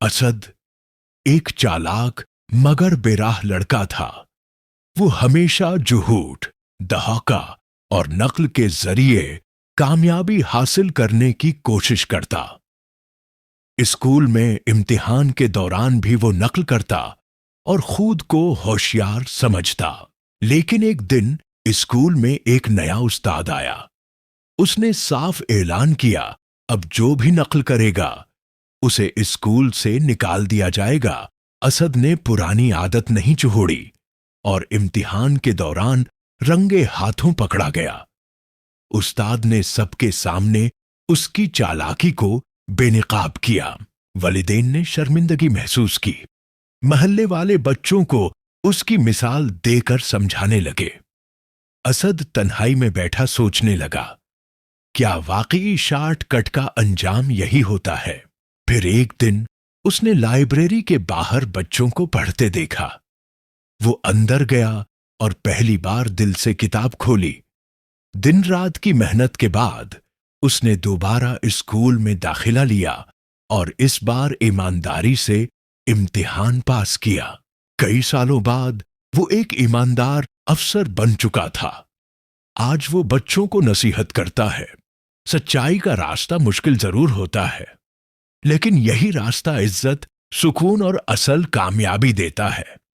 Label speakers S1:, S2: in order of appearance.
S1: اسد ایک چالاک مگر بے راہ لڑکا تھا۔ وہ ہمیشہ جھوٹ، دھوکہ اور نقل کے ذریعے کامیابی حاصل کرنے کی کوشش کرتا۔ اسکول میں امتحان کے دوران بھی وہ نقل کرتا اور خود کو ہوشیار سمجھتا۔ لیکن ایک دن اسکول میں ایک نیا استاد آیا۔ اس نے صاف اعلان کیا، اب جو بھی نقل کرے گا اسے اسکول سے نکال دیا جائے گا۔ اسد نے پرانی عادت نہیں چھوڑی اور امتحان کے دوران رنگے ہاتھوں پکڑا گیا۔ استاد نے سب کے سامنے اس کی چالاکی کو بے نقاب کیا۔ والدین نے شرمندگی محسوس کی۔ محلے والے بچوں کو اس کی مثال دے کر سمجھانے لگے۔ اسد تنہائی میں بیٹھا سوچنے لگا، کیا واقعی شارٹ کٹ کا انجام یہی ہوتا ہے؟ پھر ایک دن اس نے لائبریری کے باہر بچوں کو پڑھتے دیکھا۔ وہ اندر گیا اور پہلی بار دل سے کتاب کھولی۔ دن رات کی محنت کے بعد اس نے دوبارہ اسکول میں داخلہ لیا اور اس بار ایمانداری سے امتحان پاس کیا۔ کئی سالوں بعد وہ ایک ایماندار افسر بن چکا تھا۔ آج وہ بچوں کو نصیحت کرتا ہے، سچائی کا راستہ مشکل ضرور ہوتا ہے، لیکن یہی راستہ عزت، سکون اور اصل کامیابی دیتا ہے۔